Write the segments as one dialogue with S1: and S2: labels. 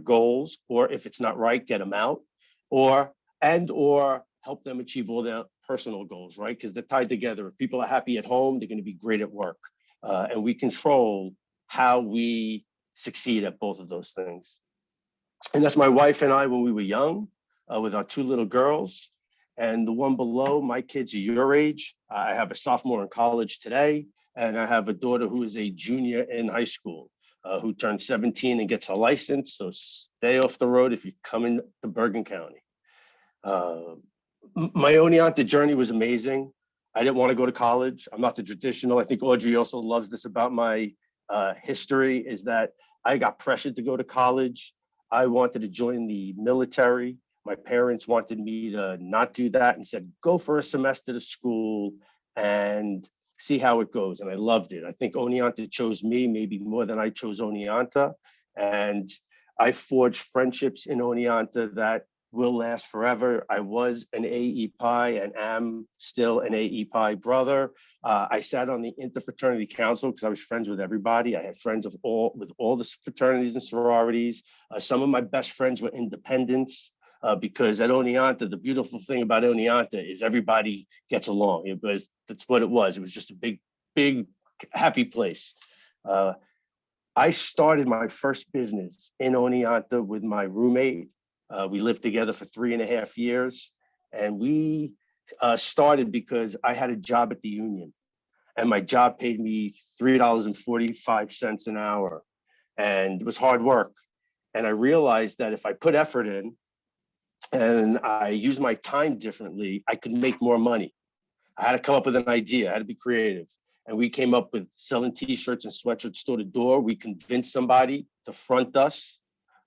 S1: goals, or if it's not right, get them out, or help them achieve all their personal goals, right? Because they're tied together. If people are happy at home, they're going to be great at work. And we control how we succeed at both of those things. And that's my wife and I when we were young, with our 2 little girls. And the one below, my kids are your age. I have a sophomore in college today, and I have a daughter who is a junior in high school, who turns 17 and gets her license. So stay off the road if you come into Bergen County. My Oneonta journey was amazing. I didn't want to go to college. I'm not the traditional. I think Audrey also loves this about my history, is that I got pressured to go to college. I wanted to join the military. My parents wanted me to not do that and said, go for a semester to school and see how it goes. And I loved it. I think Oneonta chose me maybe more than I chose Oneonta. And I forged friendships in Oneonta that will last forever. I was an AE Pi and am still an AE Pi brother. I sat on the Interfraternity Council because I was friends with everybody. I had friends with all the fraternities and sororities. Some of my best friends were independents, because at Oneonta, the beautiful thing about Oneonta is everybody gets along. That's what it was. It was just a big, happy place. I started my first business in Oneonta with my roommate. We lived together for 3.5 years, and we started because I had a job at the union, and my job paid me $3.45 an hour, and it was hard work. And I realized that if I put effort in and I used my time differently, I could make more money. I had to come up with an idea. I had to be creative. And we came up with selling T-shirts and sweatshirts door to door. We convinced somebody to front us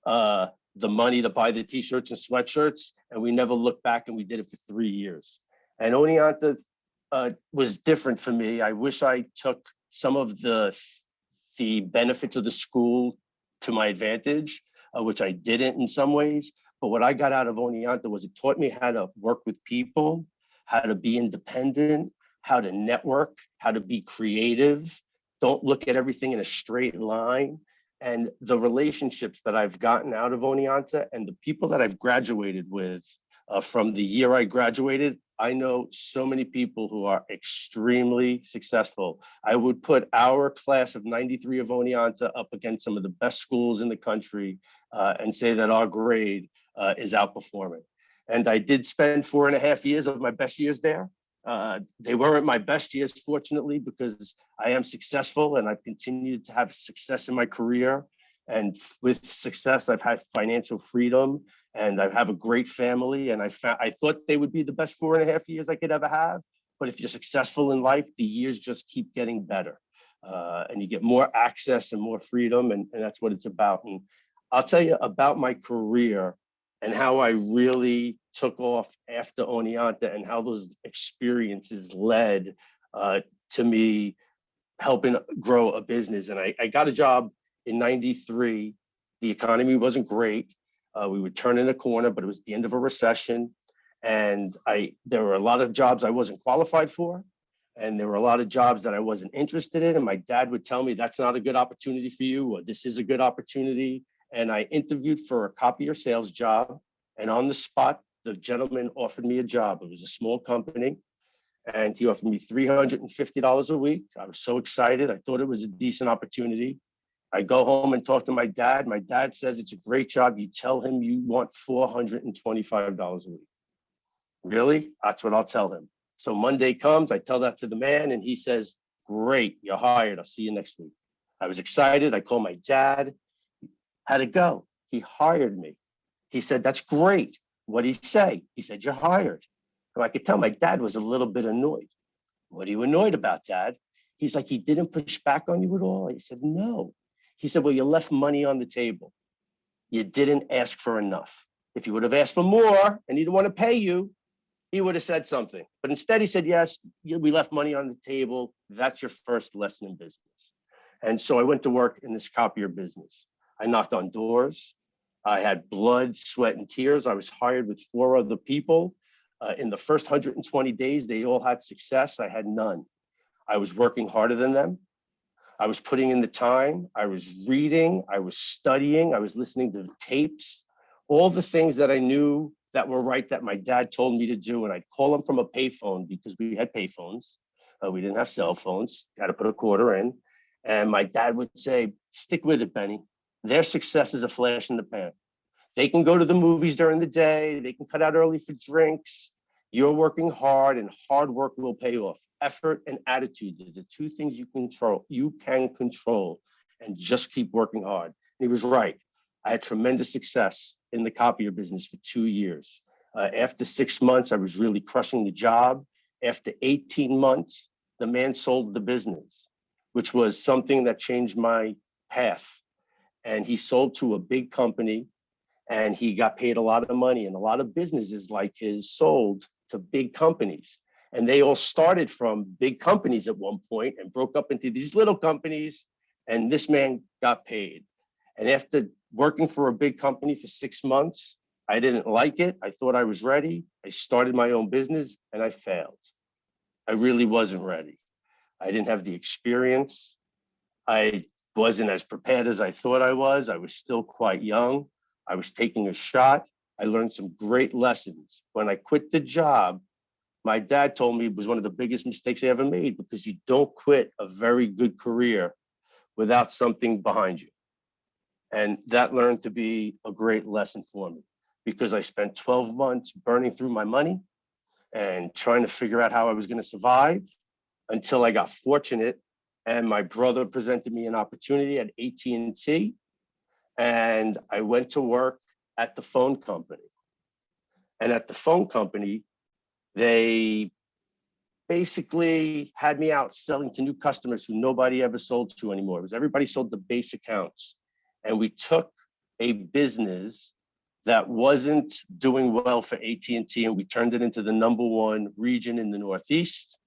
S1: the money to buy the T-shirts and sweatshirts, and we never looked back, and we did it for 3 years. And Oneonta was different for me. I wish I took some of the benefits of the school to my advantage, which I didn't in some ways. But what I got out of Oneonta was it taught me how to work with people, how to be independent, how to network, how to be creative. Don't look at everything in a straight line. And the relationships that I've gotten out of Oneonta and the people that I've graduated with from the year I graduated, I know so many people who are extremely successful. I would put our class of 93 of Oneonta up against some of the best schools in the country and say that our grade is outperforming. And I did spend 4.5 years of my best years there. They weren't my best years, fortunately, because I am successful and I've continued to have success in my career. And with success, I've had financial freedom and I have a great family. And I thought they would be the best 4.5 years I could ever have. But if you're successful in life, the years just keep getting better. And you get more access and more freedom. And that's what it's about. And I'll tell you about my career and how I really took off after Oneonta and how those experiences led to me helping grow a business. And I got a job in 93. The economy wasn't great. We were turning a corner, but it was the end of a recession. And there were a lot of jobs I wasn't qualified for. And there were a lot of jobs that I wasn't interested in. And my dad would tell me, that's not a good opportunity for you, or this is a good opportunity. And I interviewed for a copier sales job. And on the spot, the gentleman offered me a job. It was a small company. And he offered me $350 a week. I was so excited. I thought it was a decent opportunity. I go home and talk to my dad. My dad says it's a great job. You tell him you want $425 a week. Really? That's what I'll tell him. So Monday comes, I tell that to the man, and he says, great, you're hired. I'll see you next week. I was excited. I called my dad. How'd it go? He hired me. He said, that's great. What'd he say? He said, you're hired. And I could tell my dad was a little bit annoyed. What are you annoyed about, Dad? He's like, he didn't push back on you at all. He said, no. He said, well, you left money on the table. You didn't ask for enough. If you would have asked for more and he didn't want to pay you, he would have said something. But instead he said, yes, we left money on the table. That's your first lesson in business. And so I went to work in this copier business. I knocked on doors. I had blood, sweat, and tears. I was hired with 4 other people. In the first 120 days, they all had success. I had none. I was working harder than them. I was putting in the time, I was reading, I was studying, I was listening to tapes, all the things that I knew that were right that my dad told me to do. And I'd call him from a payphone because we had payphones. We didn't have cell phones, got to put a quarter in. And my dad would say, stick with it, Benny. Their success is a flash in the pan. They can go to the movies during the day. They can cut out early for drinks. You're working hard, and hard work will pay off. Effort and attitude are the two things you can control, and just keep working hard. And he was right. I had tremendous success in the copier business for 2 years. After 6 months, I was really crushing the job. After 18 months, the man sold the business, which was something that changed my path. And he sold to a big company, and he got paid a lot of money. And a lot of businesses like his sold to big companies. And they all started from big companies at one point and broke up into these little companies. And this man got paid. And after working for a big company for 6 months, I didn't like it. I thought I was ready. I started my own business and I failed. I really wasn't ready. I didn't have the experience. I wasn't as prepared as I thought I was. I was still quite young. I was taking a shot. I learned some great lessons. When I quit the job, my dad told me it was one of the biggest mistakes I ever made, because you don't quit a very good career without something behind you. And that learned to be a great lesson for me, because I spent 12 months burning through my money and trying to figure out how I was going to survive, until I got fortunate and my brother presented me an opportunity at AT&T, and I went to work at the phone company. And at the phone company, they basically had me out selling to new customers who nobody ever sold to anymore. It was everybody sold the base accounts. And we took a business that wasn't doing well for AT&T, and we turned it into the #1 region in the Northeast.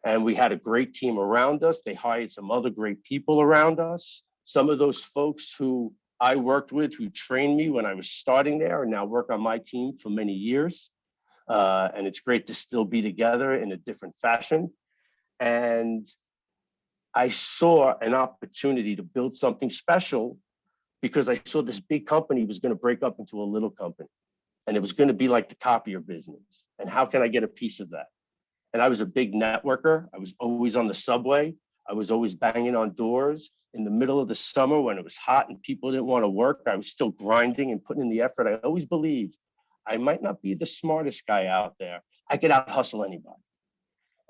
S1: And we had a great team around us. They hired some other great people around us. Some of those folks who I worked with, who trained me when I was starting there, and now work on my team for many years. And it's great to still be together in a different fashion. And I saw an opportunity to build something special, because I saw this big company was going to break up into a little company, and it was going to be like the copier business. And how can I get a piece of that? And I was a big networker. I was always on the subway. I was always banging on doors. In the middle of the summer when it was hot and people didn't want to work, I was still grinding and putting in the effort. I always believed I might not be the smartest guy out there. I could out hustle anybody.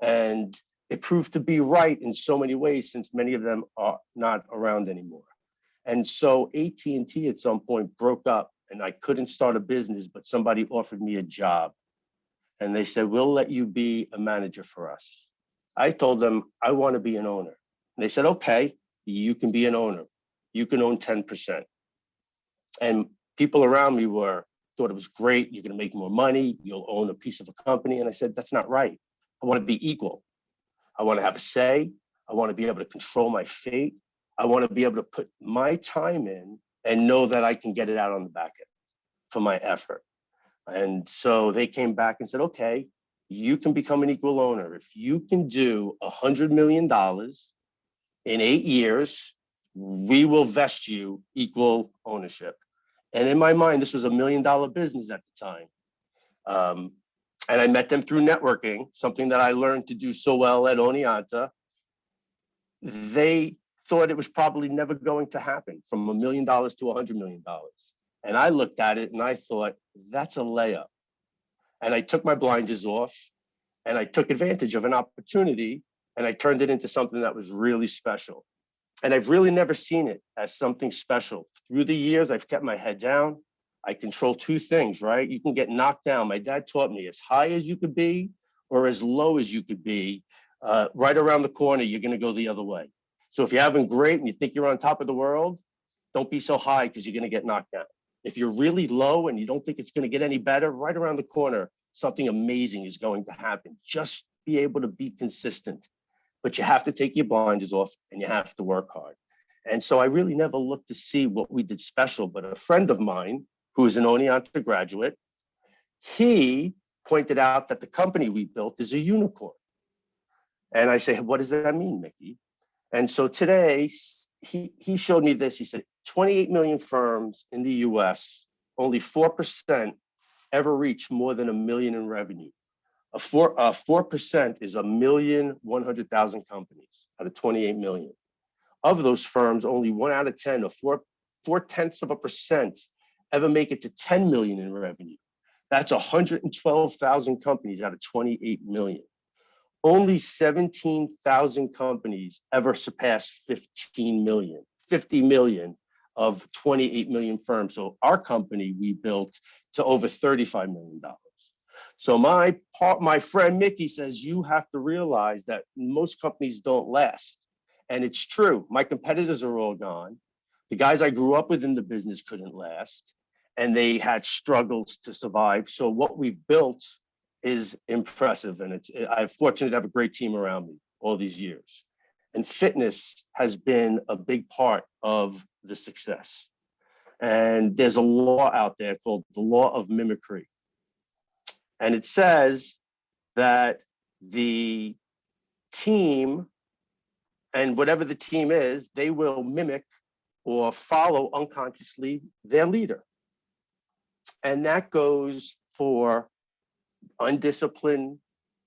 S1: And it proved to be right in so many ways, since many of them are not around anymore. And so AT&T at some point broke up, and I couldn't start a business, but somebody offered me a job. And they said, we'll let you be a manager for us. I told them, I want to be an owner. And they said, okay, you can be an owner. You can own 10%. And people around me thought it was great. You're going to make more money. You'll own a piece of a company. And I said, that's not right. I want to be equal. I want to have a say. I want to be able to control my fate. I want to be able to put my time in and know that I can get it out on the back end for my effort. And so they came back and said, okay, you can become an equal owner. If you can do $100 million in 8 years, we will vest you equal ownership. And in my mind, this was $1 million business at the time. And I met them through networking, something that I learned to do so well at Oneonta. They thought it was probably never going to happen, from $1 million to $100 million. And I looked at it and I thought, that's a layup. And I took my blinders off and I took advantage of an opportunity, and I turned it into something that was really special. And I've really never seen it as something special. Through the years, I've kept my head down. I control two things, right? You can get knocked down. My dad taught me, as high as you could be or as low as you could be, right around the corner, you're going to go the other way. So if you're having great and you think you're on top of the world, don't be so high, because you're going to get knocked down. If you're really low and you don't think it's going to get any better, right around the corner, something amazing is going to happen. Just be able to be consistent. But you have to take your blinders off and you have to work hard. And so I really never looked to see what we did special, but a friend of mine who is an Oneonta graduate, he pointed out that the company we built is a unicorn. And I say, what does that mean, Mickey? And so today, he showed me this. He said 28 million firms in the US, only 4% ever reach more than a million in revenue. 4% is 1,100,000 companies out of 28 million. Of those firms, only 1 out of 10, or 0.4%, ever make it to 10 million in revenue. That's 112,000 companies out of 28 million. Only 17,000 companies ever surpass 50 million of 28 million firms. So our company, we built to over $35 million. So my friend Mickey says, you have to realize that most companies don't last. And it's true. My competitors are all gone. The guys I grew up with in the business couldn't last, and they had struggles to survive. So what we've built is impressive. And I'm fortunate to have a great team around me all these years. And fitness has been a big part of the success. And there's a law out there called the Law of Mimicry. And it says that the team, and whatever the team is, they will mimic or follow unconsciously their leader. And that goes for undisciplined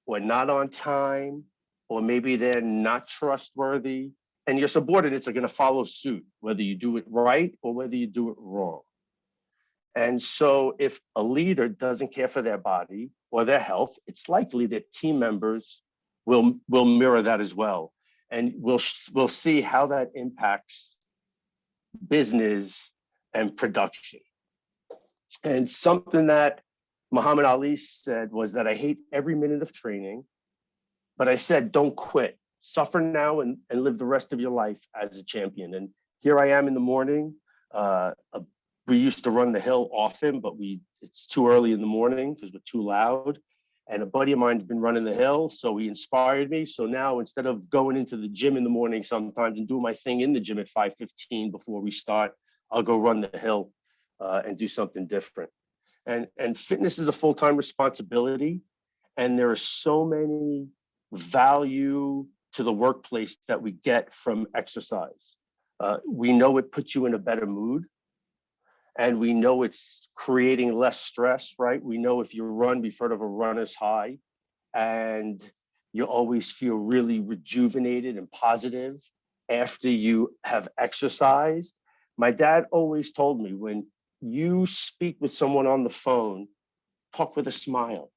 S1: or not on time, or maybe they're not trustworthy. And your subordinates are going to follow suit, whether you do it right or whether you do it wrong. And so if a leader doesn't care for their body or their health, it's likely that team members will mirror that as well. And we'll see how that impacts business and production. And something that Muhammad Ali said was that I hate every minute of training, but I said, don't quit. Suffer now and live the rest of your life as a champion. And here I am in the morning. We used to run the hill often, but it's too early in the morning because we're too loud. And a buddy of mine has been running the hill, so he inspired me. So now instead of going into the gym in the morning sometimes and doing my thing in the gym at 5:15 before we start, I'll go run the hill and do something different. And fitness is a full-time responsibility. And there are so many value to the workplace that we get from exercise. We know it puts you in a better mood. And we know it's creating less stress, right? We know if you run, we've heard of a runner's high, and you always feel really rejuvenated and positive after you have exercised. My dad always told me, when you speak with someone on the phone, talk with a smile,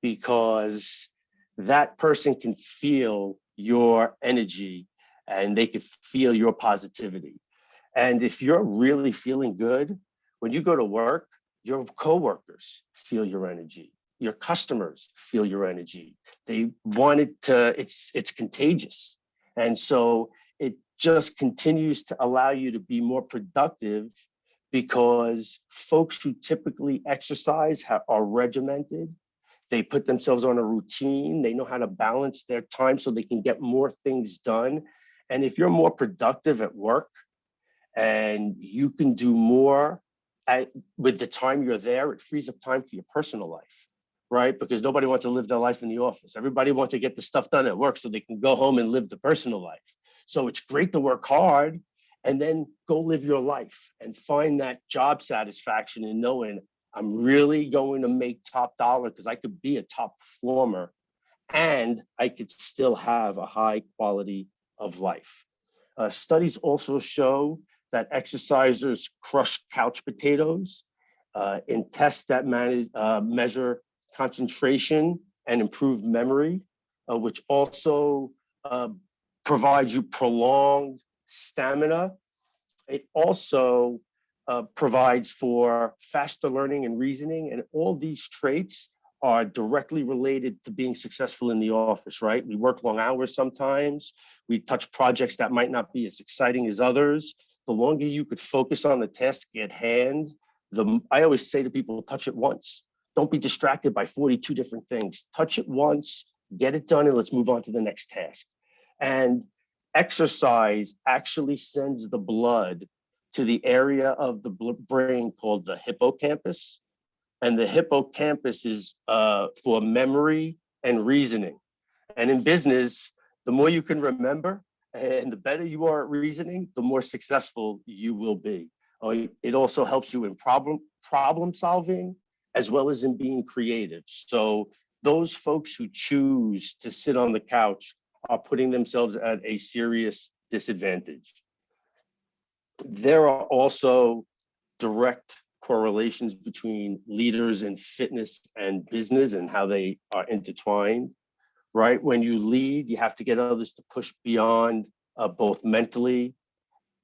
S1: because that person can feel your energy and they can feel your positivity. And if you're really feeling good, when you go to work, your coworkers feel your energy. Your customers feel your energy. They want it to, it's contagious. And so it just continues to allow you to be more productive, because folks who typically exercise are regimented. They put themselves on a routine. They know how to balance their time so they can get more things done. And if you're more productive at work and you can do more with the time you're there, it frees up time for your personal life, right? Because nobody wants to live their life in the office. Everybody wants to get the stuff done at work so they can go home and live the personal life. So it's great to work hard and then go live your life and find that job satisfaction in knowing I'm really going to make top dollar because I could be a top performer and I could still have a high quality of life. Studies also show that exercisers crush couch potatoes in tests that measure concentration and improve memory, which also provides you prolonged stamina. It also provides for faster learning and reasoning, and all these traits are directly related to being successful in the office, right? We work long hours sometimes. We touch projects that might not be as exciting as others. The longer you could focus on the task at hand, I always say to people, touch it once. Don't be distracted by 42 different things. Touch it once, get it done, and let's move on to the next task. And exercise actually sends the blood to the area of the brain called the hippocampus. And the hippocampus is for memory and reasoning. And in business, the more you can remember, And the better you are at reasoning, the more successful you will be. It also helps you in problem solving as well as in being creative. So those folks who choose to sit on the couch are putting themselves at a serious disadvantage. There are also direct correlations between leaders in fitness and business and how they are intertwined, right? When you lead, you have to get others to push beyond both mentally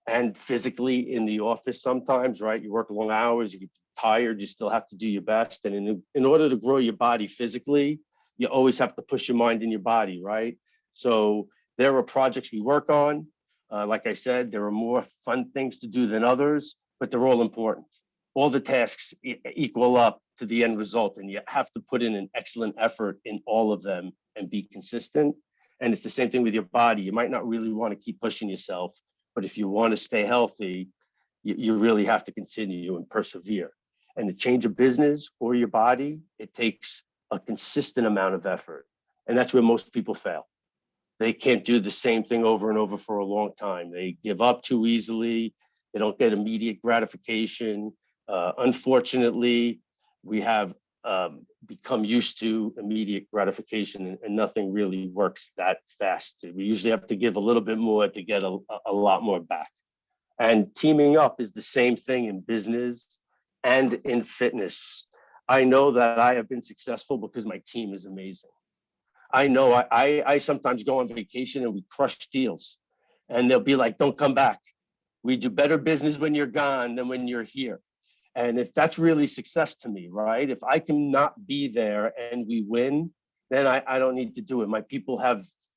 S1: and physically in the office sometimes, right? You work long hours, you get tired, you still have to do your best. And in order to grow your body physically, you always have to push your mind and your body, right? So there are projects we work on. Like I said, there are more fun things to do than others, but they're all important. All the tasks equal up to the end result, and you have to put in an excellent effort in all of them and be consistent. And it's the same thing with your body. You might not really want to keep pushing yourself, but if you want to stay healthy, you really have to continue and persevere. And to change a business or your body, it takes a consistent amount of effort. And that's where most people fail. They can't do the same thing over and over for a long time. They give up too easily. They don't get immediate gratification. Unfortunately, we have become used to immediate gratification, and nothing really works that fast. We usually have to give a little bit more to get a lot more back. And teaming up is the same thing in business and in fitness. I know that I have been successful because my team is amazing. I know I sometimes go on vacation and we crush deals, and they'll be like, don't come back. We do better business when you're gone than when you're here. And if that's really success to me, right? If I can not be there and we win, then I don't need to do it. My people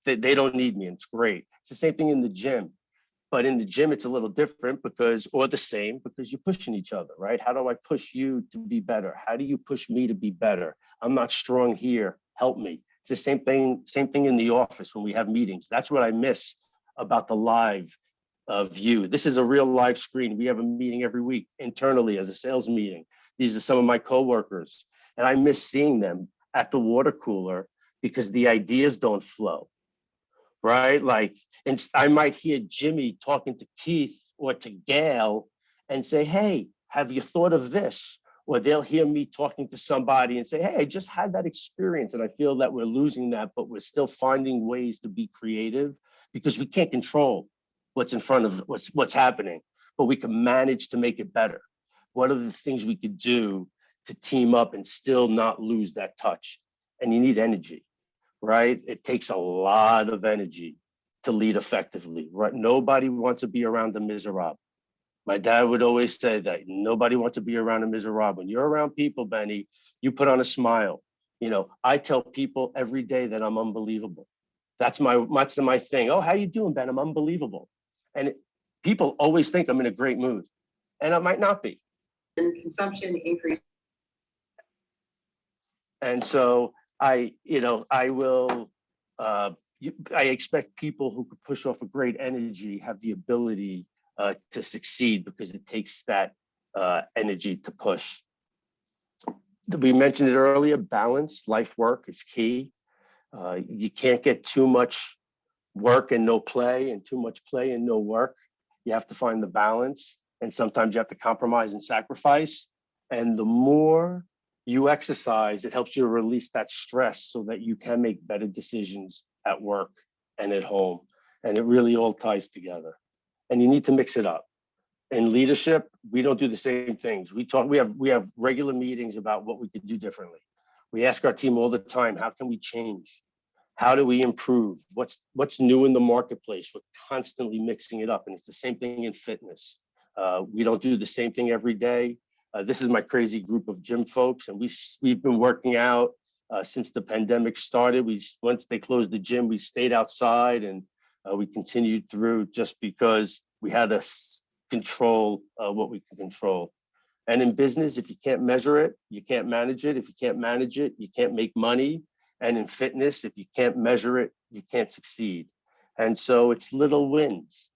S1: they don't need me, and it's great. It's the same thing in the gym. But in the gym, it's a little different or the same, because you're pushing each other, right? How do I push you to be better? How do you push me to be better? I'm not strong here, help me. It's the same thing in the office when we have meetings. That's what I miss about the live view. This is a real live screen. We have a meeting every week internally as a sales meeting. These are some of my coworkers, and I miss seeing them at the water cooler because the ideas don't flow, right? Like, and I might hear Jimmy talking to Keith or to Gail and say, hey, have you thought of this? Or they'll hear me talking to somebody and say, hey, I just had that experience. And I feel that we're losing that, but we're still finding ways to be creative because we can't control what's in front of what's happening, but we can manage to make it better. What are the things we could do to team up and still not lose that touch? And you need energy, right? It takes a lot of energy to lead effectively, right? Nobody wants to be around a miserable. My dad would always say that nobody wants to be around a miserable. When you're around people, Benny, you put on a smile. You know, I tell people every day that I'm unbelievable. That's my thing. Oh, how you doing, Ben? I'm unbelievable. And people always think I'm in a great mood, and I might not be.
S2: And consumption increase.
S1: And so I expect people who could push off a great energy have the ability to succeed, because it takes that energy to push. We mentioned it earlier, balance, life work is key. You can't get too much work and no play, and too much play and no work. You have to find the balance, and sometimes you have to compromise and sacrifice. And the more you exercise, it helps you to release that stress so that you can make better decisions at work and at home. And it really all ties together. And you need to mix it up. In leadership, we don't do the same things. We have regular meetings about what we could do differently. We ask our team all the time, how can we change? How do we improve? What's new in the marketplace? We're constantly mixing it up. And it's the same thing in fitness. We don't do the same thing every day. This is my crazy group of gym folks, and we've been working out since the pandemic started. Once they closed the gym, we stayed outside, and we continued through just because we had to control what we can control. And in business, if you can't measure it, you can't manage it. If you can't manage it, you can't make money. And in fitness, if you can't measure it, you can't succeed. And so it's little wins.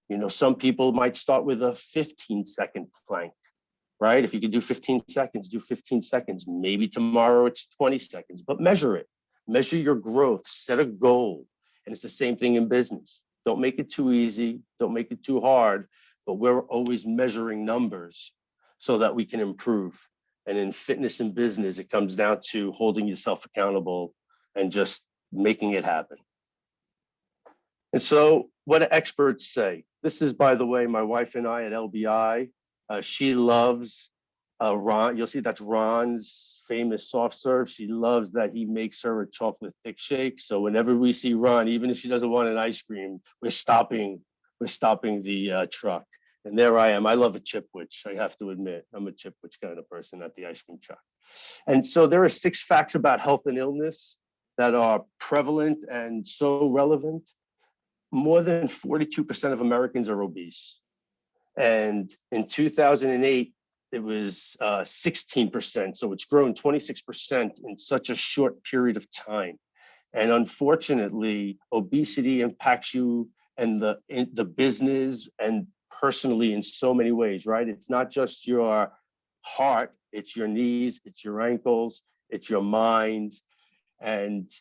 S1: You know, some people might start with a 15-second plank, right? If you can do 15 seconds, do 15 seconds. Maybe tomorrow it's 20 seconds, but measure it. Measure your growth, set a goal. And it's the same thing in business. Don't make it too easy. Don't make it too hard. But we're always measuring numbers so that we can improve. And in fitness and business, it comes down to holding yourself accountable and just making it happen. And so what do experts say? This is, by the way, my wife and I at LBI. She loves Ron. You'll see that's Ron's famous soft serve. She loves that he makes her a chocolate thick shake. So whenever we see Ron, even if she doesn't want an ice cream, we're stopping the truck. And there I am. I love a Chipwich, I have to admit. I'm a Chipwich kind of person at the ice cream truck. And so there are 6 facts about health and illness that are prevalent and so relevant. More than 42% of Americans are obese. And in 2008, it was 16%. So it's grown 26% in such a short period of time. And unfortunately, obesity impacts you and the business and personally in so many ways, right? It's not just your heart, it's your knees, it's your ankles, it's your mind. And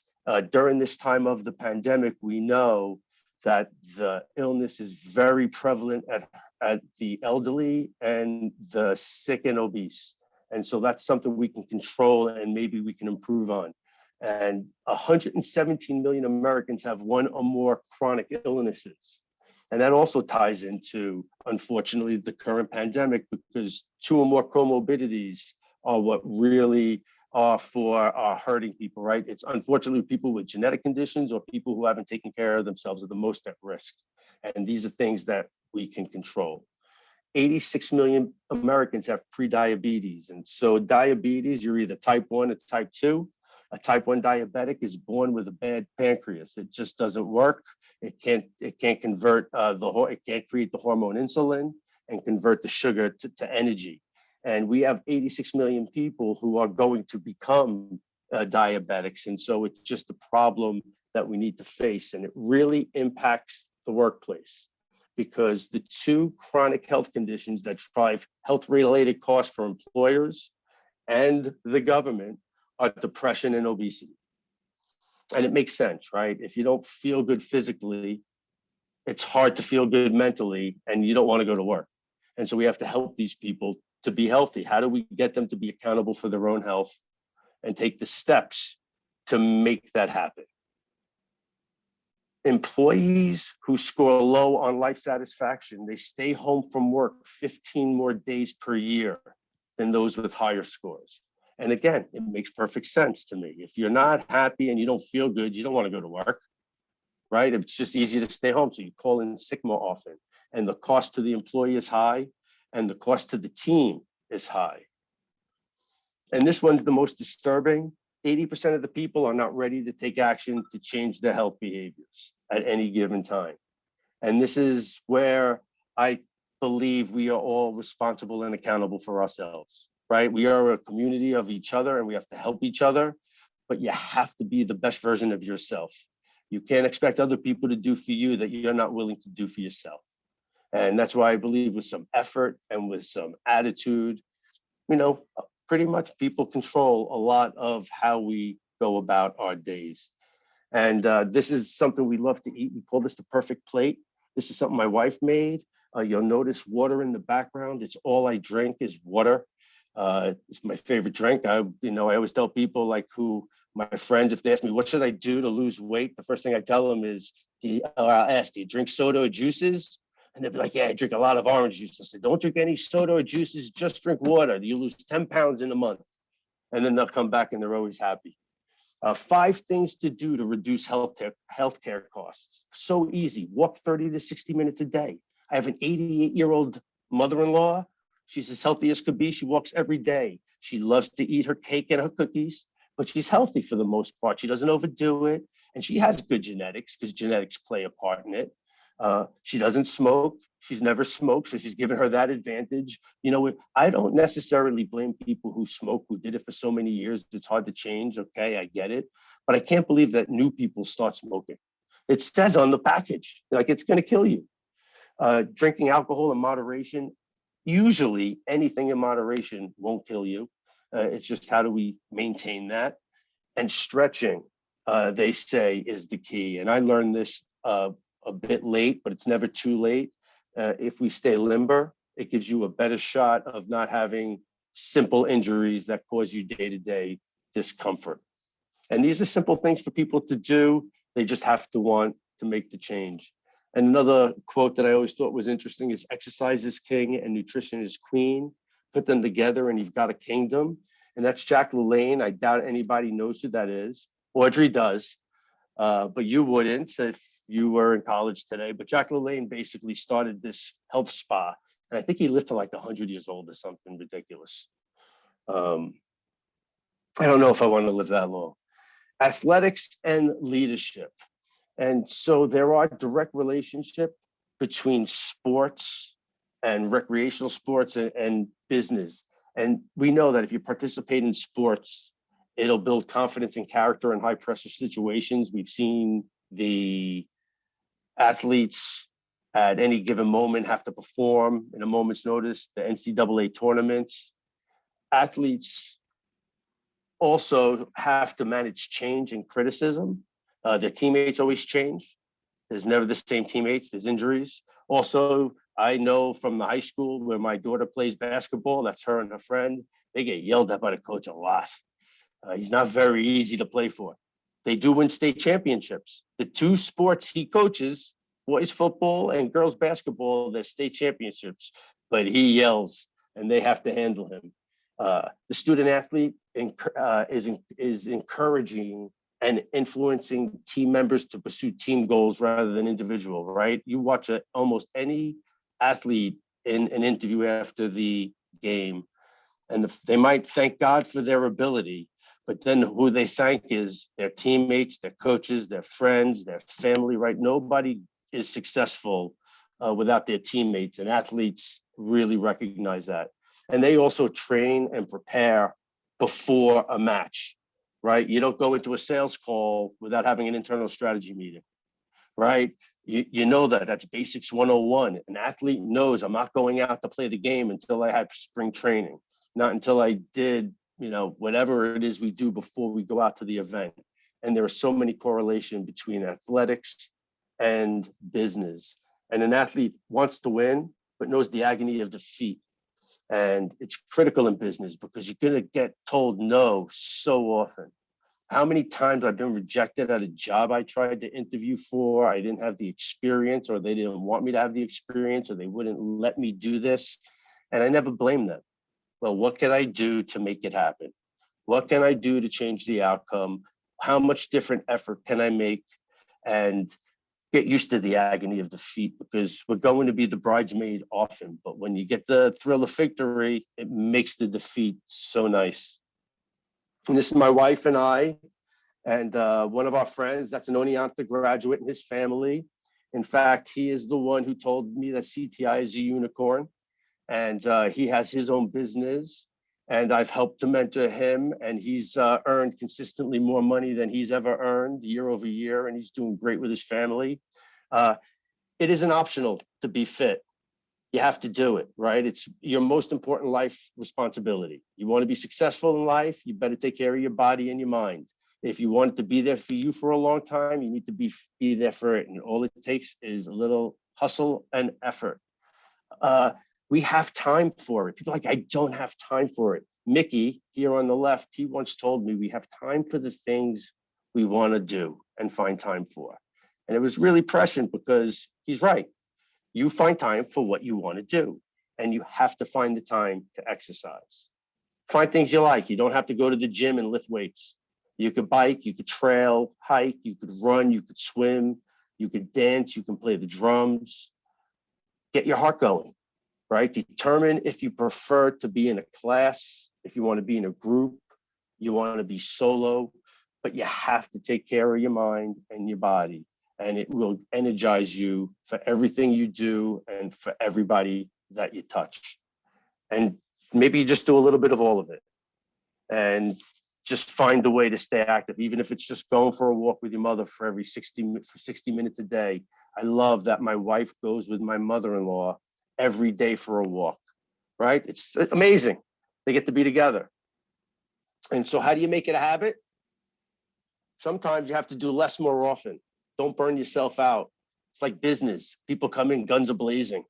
S1: during this time of the pandemic, we know that the illness is very prevalent at the elderly and the sick and obese. And so that's something we can control and maybe we can improve on. And 117 million Americans have one or more chronic illnesses. And that also ties into, unfortunately, the current pandemic, because 2 or more comorbidities are what really are hurting people, right? It's unfortunately people with genetic conditions or people who haven't taken care of themselves are the most at risk. And these are things that we can control. 86 million Americans have prediabetes. And so diabetes, you're either type 1 or type 2. A type 1 diabetic is born with a bad pancreas. It just doesn't work. It can't convert it can't create the hormone insulin and convert the sugar to energy. And we have 86 million people who are going to become diabetics. And so it's just a problem that we need to face. And it really impacts the workplace because the 2 chronic health conditions that drive health-related costs for employers and the government are depression and obesity. And it makes sense, right? If you don't feel good physically, it's hard to feel good mentally, and you don't want to go to work. And so we have to help these people to be healthy. How do we get them to be accountable for their own health and take the steps to make that happen? Employees who score low on life satisfaction, they stay home from work 15 more days per year than those with higher scores. And again, it makes perfect sense to me. If you're not happy and you don't feel good, you don't want to go to work, right? It's just easier to stay home. So you call in sick more often. And the cost to the employee is high and the cost to the team is high. And this one's the most disturbing. 80% of the people are not ready to take action to change their health behaviors at any given time. And this is where I believe we are all responsible and accountable for ourselves, right? We are a community of each other and we have to help each other, but you have to be the best version of yourself. You can't expect other people to do for you that you're not willing to do for yourself. And that's why I believe with some effort and with some attitude, pretty much people control a lot of how we go about our days. And this is something we love to eat. We call this the perfect plate. This is something my wife made. You'll notice water in the background. It's all I drink is water. It's my favorite drink. I always tell people my friends, if they ask me, what should I do to lose weight? The first thing I tell them is, I'll ask, do you drink soda or juices? And they'll be like, yeah, I drink a lot of orange juice. I said, don't drink any soda or juices, just drink water. You lose 10 pounds in a month. And then they'll come back and they're always happy. 5 things to do to reduce healthcare costs. So easy, walk 30 to 60 minutes a day. I have an 88-year-old mother-in-law. She's as healthy as could be. She walks every day. She loves to eat her cake and her cookies, but she's healthy for the most part. She doesn't overdo it. And she has good genetics because genetics play a part in it. She doesn't smoke. She's never smoked, so she's given her that advantage. I don't necessarily blame people who smoke, who did it for so many years. It's hard to change. Okay, I get it. But I can't believe that new people start smoking. It says on the package, like it's going to kill you. Drinking alcohol in moderation, usually anything in moderation won't kill you. It's just how do we maintain that? And stretching, they say, is the key. And I learned this a bit late, but it's never too late. If we stay limber, it gives you a better shot of not having simple injuries that cause you day-to-day discomfort. And these are simple things for people to do. They just have to want to make the change. And another quote that I always thought was interesting is exercise is king and nutrition is queen. Put them together and you've got a kingdom. And that's Jack LaLanne. I doubt anybody knows who that is. Audrey does, but you wouldn't if you were in college today. But Jack LaLanne basically started this health spa. And I think he lived to like 100 years old or something ridiculous. I don't know if I want to live that long. Athletics and leadership. And so there are direct relationship between sports and recreational sports and business. And we know that if you participate in sports, it'll build confidence and character in high pressure situations. We've seen the athletes at any given moment have to perform in a moment's notice, the NCAA tournaments. Athletes also have to manage change and criticism. Their teammates always change. There's never the same teammates, there's injuries. Also, I know from the high school where my daughter plays basketball, that's her and her friend, they get yelled at by the coach a lot. He's not very easy to play for. They do win state championships. The two sports he coaches, boys football and girls basketball, they're state championships, but he yells and they have to handle him. The student athlete is encouraging and influencing team members to pursue team goals rather than individual, right? You watch almost any athlete in an interview after the game, and they might thank God for their ability, but then who they thank is their teammates, their coaches, their friends, their family, right? Nobody is successful without their teammates, and athletes really recognize that. And they also train and prepare before a match, right? You don't go into a sales call without having an internal strategy meeting, right? You know that that's basics 101. An athlete knows I'm not going out to play the game until I have spring training, not until I did, whatever it is we do before we go out to the event. And there are so many correlations between athletics and business. And an athlete wants to win, but knows the agony of defeat. And it's critical in business because you're going to get told no so often. How many times I've been rejected at a job I tried to interview for, I didn't have the experience, or they didn't want me to have the experience, or they wouldn't let me do this. And I never blamed them. Well, what can I do to make it happen? What can I do to change the outcome? How much different effort can I make? And get used to the agony of defeat, because we're going to be the bridesmaid often. But when you get the thrill of victory, it makes the defeat so nice. And this is my wife and I, and one of our friends, that's an Oneonta graduate, and his family. In fact, he is the one who told me that CTI is a unicorn, and he has his own business, and I've helped to mentor him, and he's earned consistently more money than he's ever earned year over year, and he's doing great with his family. It isn't optional to be fit. You have to do it, right? It's your most important life responsibility. You want to be successful in life, you better take care of your body and your mind. If you want it to be there for you for a long time, you need to be there for it. And all it takes is a little hustle and effort. We have time for it. People are like, I don't have time for it. Mickey, here on the left, he once told me we have time for the things we want to do and find time for. And it was really prescient because he's right. You find time for what you want to do, and you have to find the time to exercise. Find things you like. You don't have to go to the gym and lift weights. You could bike, you could trail, hike, you could run, you could swim, you could dance, you can play the drums. Get your heart going, right? Determine if you prefer to be in a class, if you want to be in a group, you want to be solo, but you have to take care of your mind and your body. And it will energize you for everything you do and for everybody that you touch. And maybe you just do a little bit of all of it and just find a way to stay active, even if it's just going for a walk with your mother for 60 minutes a day. I love that my wife goes with my mother-in-law every day for a walk, right? It's amazing. They get to be together. And so how do you make it a habit? Sometimes you have to do less more often. Don't burn yourself out. It's like business. People come in guns a-blazing.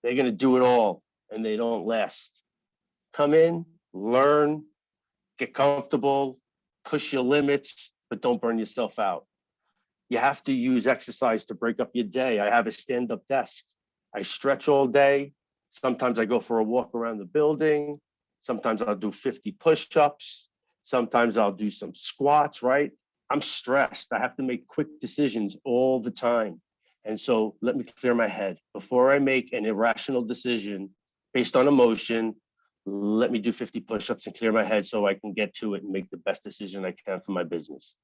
S1: They're going to do it all, and they don't last. Come in, learn, get comfortable, push your limits, but don't burn yourself out. You have to use exercise to break up your day. I have a stand-up desk. I stretch all day. Sometimes I go for a walk around the building. Sometimes I'll do 50 push-ups. Sometimes I'll do some squats, right? I'm stressed. I have to make quick decisions all the time. And so let me clear my head. Before I make an irrational decision based on emotion, let me do 50 push-ups and clear my head so I can get to it and make the best decision I can for my business.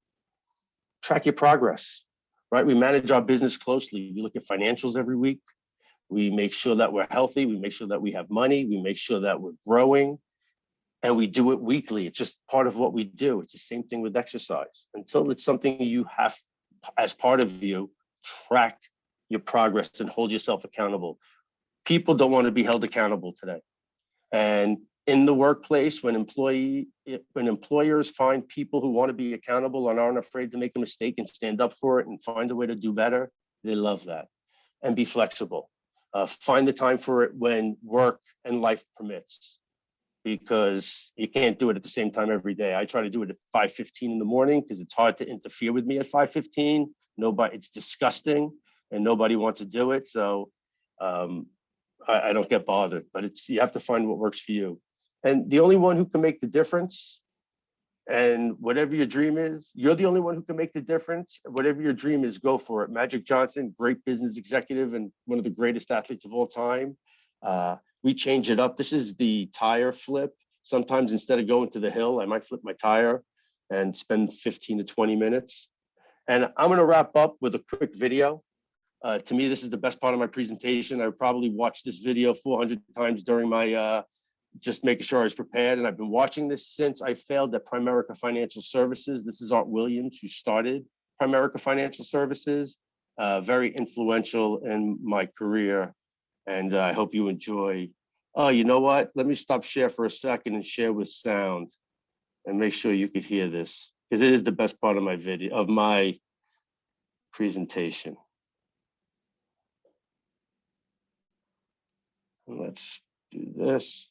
S1: Track your progress, right? We manage our business closely. We look at financials every week. We make sure that we're healthy. We make sure that we have money. We make sure that we're growing. And we do it weekly. It's just part of what we do. It's the same thing with exercise. Until it's something you have as part of you, track your progress and hold yourself accountable. People don't want to be held accountable today. And in the workplace, when employers find people who want to be accountable and aren't afraid to make a mistake and stand up for it and find a way to do better, they love that. And be flexible. Find the time for it when work and life permits, because you can't do it at the same time every day. I try to do it at 5:15 in the morning because it's hard to interfere with me at 5:15. It's disgusting and nobody wants to do it. So I don't get bothered, but you have to find what works for you. And the only one who can make the difference, and whatever your dream is, you're the only one who can make the difference. Whatever your dream is, go for it. Magic Johnson, great business executive and one of the greatest athletes of all time. We change it up. This is the tire flip. Sometimes instead of going to the hill, I might flip my tire and spend 15 to 20 minutes. And I'm going to wrap up with a quick video. To me, this is the best part of my presentation. I probably watched this video 400 times during my just making sure I was prepared. And I've been watching this since I failed at Primerica Financial Services. This is Art Williams, who started Primerica Financial Services, very influential in my career. And I hope you enjoy. Oh, you know what? Let me stop share for a second and share with sound and make sure you could hear this, because it is the best part of my video, of my presentation. Let's do this.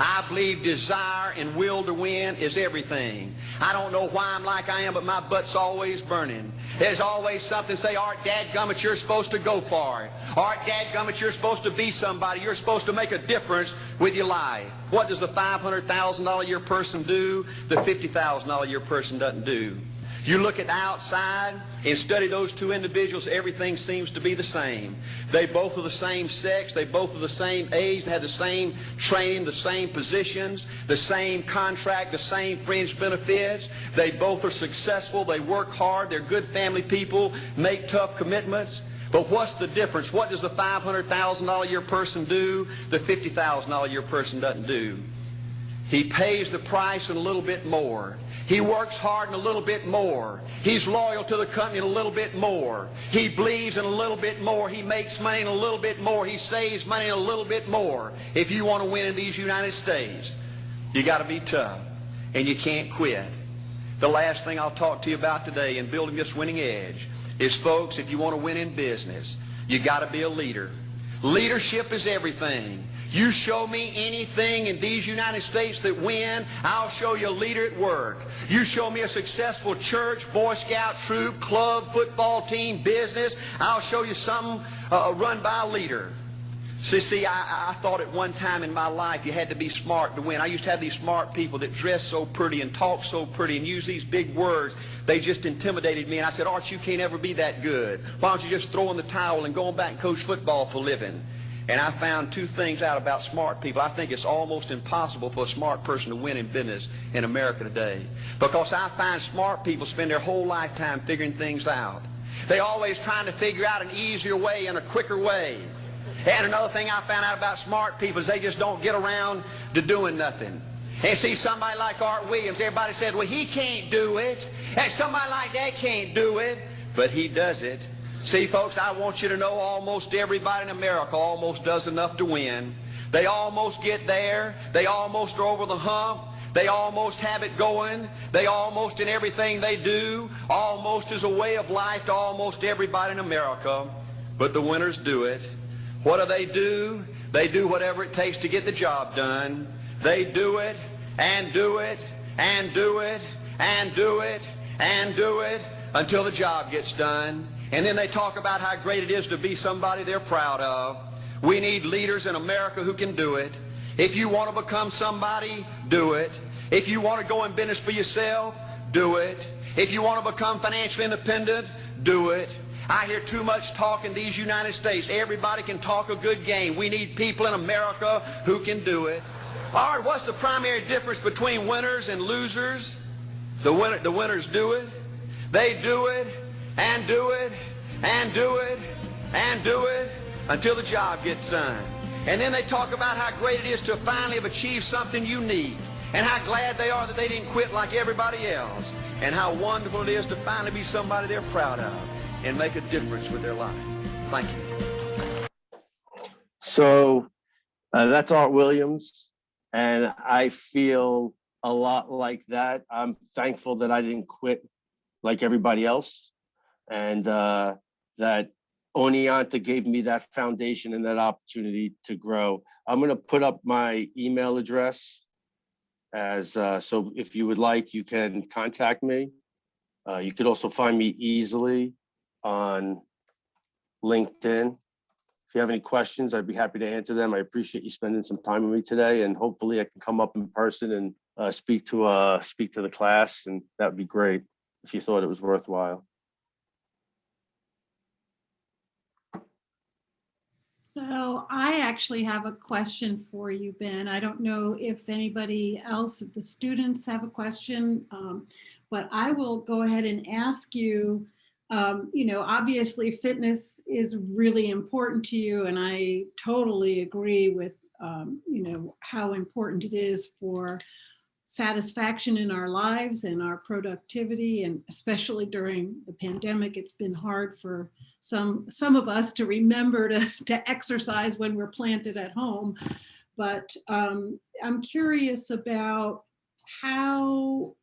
S3: I believe desire and will to win is everything. I don't know why I'm like I am, but my butt's always burning. There's always something say, Art, dadgummit, you're supposed to go for it. Art, dadgummit, you're supposed to be somebody. You're supposed to make a difference with your life. What does the $500,000 a year person do? The $50,000 a year person doesn't do. You look at the outside and study those two individuals, everything seems to be the same. They both are the same sex, they both are the same age, they have the same training, the same positions, the same contract, the same fringe benefits. They both are successful, they work hard, they're good family people, make tough commitments. But what's the difference? What does the $500,000 a year person do? The $50,000 a year person doesn't do. He pays the price and a little bit more. He works hard and a little bit more. He's loyal to the company and a little bit more. He believes in a little bit more. He makes money and a little bit more. He saves money and a little bit more. If you want to win in these United States, you got to be tough and you can't quit. The last thing I'll talk to you about today in building this winning edge is, folks, if you want to win in business, you got to be a leader. Leadership is everything. You show me anything in these United States that win, I'll show you a leader at work. You show me a successful church, Boy Scout troop, club, football team, business, I'll show you something run by a leader. See, I thought at one time in my life you had to be smart to win. I used to have these smart people that dress so pretty and talk so pretty and use these big words. They just intimidated me. And I said, Art, you can't ever be that good. Why don't you just throw in the towel and go on back and coach football for a living? And I found two things out about smart people. I think it's almost impossible for a smart person to win in business in America today. Because I find smart people spend their whole lifetime figuring things out. They're always trying to figure out an easier way and a quicker way. And another thing I found out about smart people is they just don't get around to doing nothing. And see, somebody like Art Williams, everybody said, well, he can't do it. And somebody like that can't do it. But he does it. See, folks, I want you to know almost everybody in America almost does enough to win. They almost get there. They almost are over the hump. They almost have it going. They almost in everything they do, almost as a way of life to almost everybody in America. But the winners do it. What do? They do whatever it takes to get the job done. They do it and do it and do it and do it and do it until the job gets done. And then they talk about how great it is to be somebody they're proud of. We need leaders in America who can do it. If you want to become somebody, do it. If you want to go in business for yourself, do it. If you want to become financially independent, do it. I hear too much talk in these United States. Everybody can talk a good game. We need people in America who can do it. All right, what's the primary difference between winners and losers? The winners do it. They do it and do it and do it and do it until the job gets done. And then they talk about how great it is to finally have achieved something unique and how glad they are that they didn't quit like everybody else and how wonderful it is to finally be somebody they're proud of and make a difference with their life. Thank you.
S1: So that's Art Williams, and I feel a lot like that. I'm thankful that I didn't quit like everybody else, and that Oneonta gave me that foundation and that opportunity to grow. I'm going to put up my email address as so if you would like, you can contact me. You could also find me easily on LinkedIn. If you have any questions, I'd be happy to answer them. I appreciate you spending some time with me today, and hopefully I can come up in person and speak to the class, and that would be great if you thought it was worthwhile.
S4: So I actually have a question for you, Ben. I don't know if anybody else of the students have a question, but I will go ahead and ask you, obviously fitness is really important to you, and I totally agree with, how important it is for satisfaction in our lives and our productivity, and especially during the pandemic, it's been hard for some of us to remember to exercise when we're planted at home. But I'm curious about how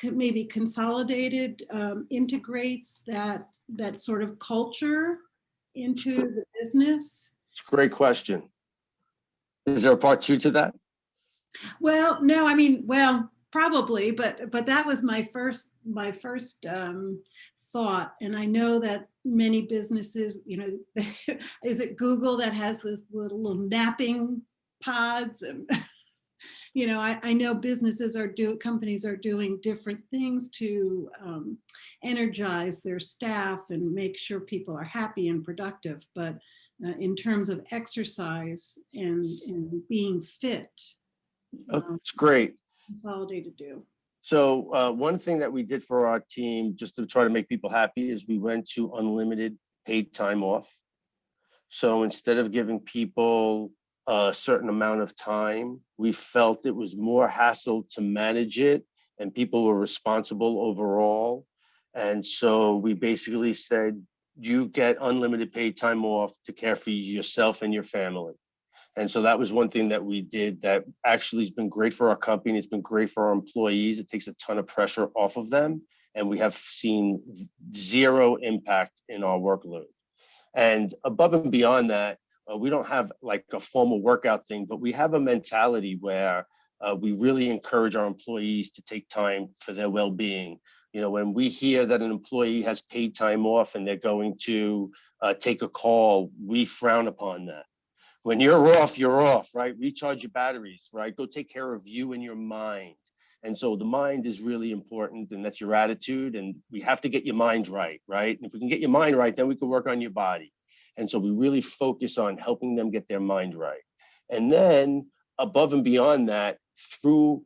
S4: maybe Consolidated integrates that sort of culture into the business.
S1: It's a great question. Is there a part two to that?
S4: Well, no, I mean, well, probably, but that was my first thought. And I know that many businesses, is it Google that has this little napping pods? And, I know companies are doing different things to energize their staff and make sure people are happy and productive. But in terms of exercise and being fit,
S1: It's great.
S4: Consolidated do.
S1: So one thing that we did for our team, just to try to make people happy, is we went to unlimited paid time off. So instead of giving people a certain amount of time, we felt it was more hassle to manage it, and people were responsible overall. And so we basically said, you get unlimited paid time off to care for yourself and your family. And so that was one thing that we did that actually has been great for our company. It's been great for our employees. It takes a ton of pressure off of them. And we have seen zero impact in our workload. And above and beyond that, we don't have like a formal workout thing, but we have a mentality where we really encourage our employees to take time for their well-being. When we hear that an employee has paid time off and they're going to take a call, we frown upon that. When you're off, right? Recharge your batteries, right? Go take care of you and your mind. And so the mind is really important, and that's your attitude. And we have to get your mind right, right? And if we can get your mind right, then we can work on your body. And so we really focus on helping them get their mind right. And then above and beyond that, through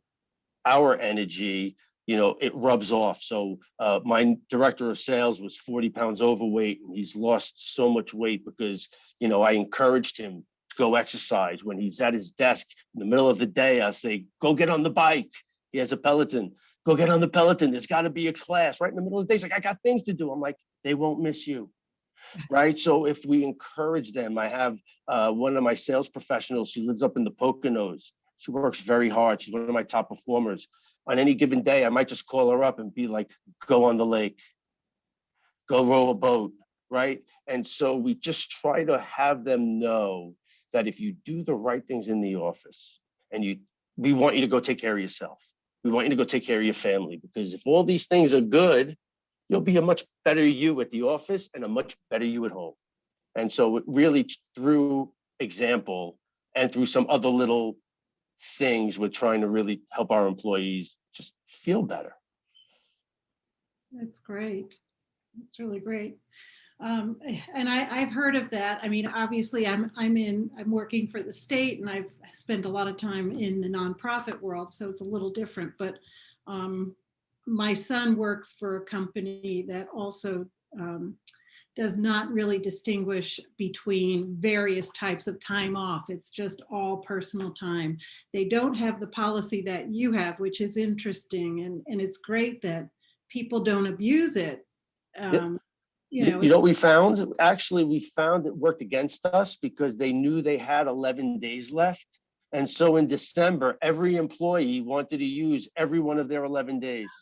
S1: our energy, it rubs off. So my director of sales was 40 pounds overweight, and he's lost so much weight because, I encouraged him to go exercise. When he's at his desk in the middle of the day, I say, go get on the bike. He has a Peloton. Go get on the Peloton. There's got to be a class right in the middle of the day. He's like, I got things to do. I'm like, they won't miss you. Right. So if we encourage them, I have one of my sales professionals, she lives up in the Poconos. She works very hard. She's one of my top performers. On any given day, I might just call her up and be like, go on the lake, go row a boat, right? And so we just try to have them know that if you do the right things in the office, and we want you to go take care of yourself. We want you to go take care of your family, because if all these things are good, you'll be a much better you at the office and a much better you at home. And so really through example and through some other little things, we're trying to really help our employees just feel better.
S4: That's great. That's really great. And I've heard of that. I mean, obviously I'm working for the state, and I've spent a lot of time in the nonprofit world, so it's a little different, but my son works for a company that also does not really distinguish between various types of time off. It's just all personal time. They don't have the policy that you have, which is interesting. And it's great that people don't abuse it.
S1: You know what we found? Actually, we found it worked against us because they knew they had 11 days left. And so in December, every employee wanted to use every one of their 11 days.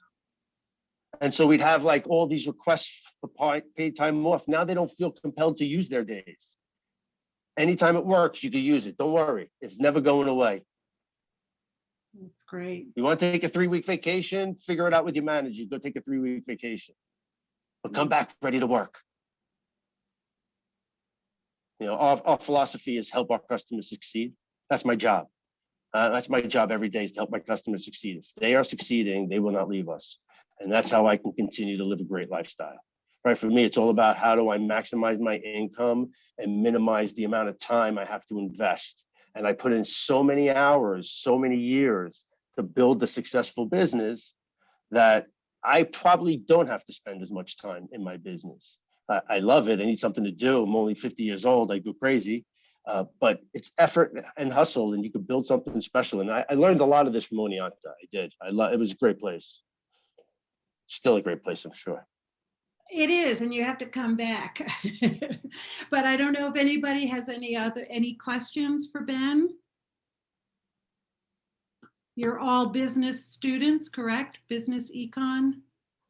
S1: And so we'd have like all these requests for paid time off. Now they don't feel compelled to use their days. Anytime it works, you can use it. Don't worry. It's never going away.
S4: That's great.
S1: You want to take a 3-week vacation? Figure it out with your manager. Go take a 3-week vacation. But come back ready to work. You know, our philosophy is help our customers succeed. That's my job. That's my job every day, is to help my customers succeed. If they are succeeding, they will not leave us. And that's how I can continue to live a great lifestyle. Right? For me, it's all about how do I maximize my income and minimize the amount of time I have to invest. And I put in so many hours, so many years to build a successful business that I probably don't have to spend as much time in my business. I love it. I need something to do. I'm only 50 years old. I go crazy. But it's effort and hustle, and you can build something special. And I learned a lot of this from Oneonta. I did. It was a great place. Still a great place, I'm sure.
S4: It is, and you have to come back. But I don't know if anybody has any questions for Ben. You're all business students, correct? Business econ?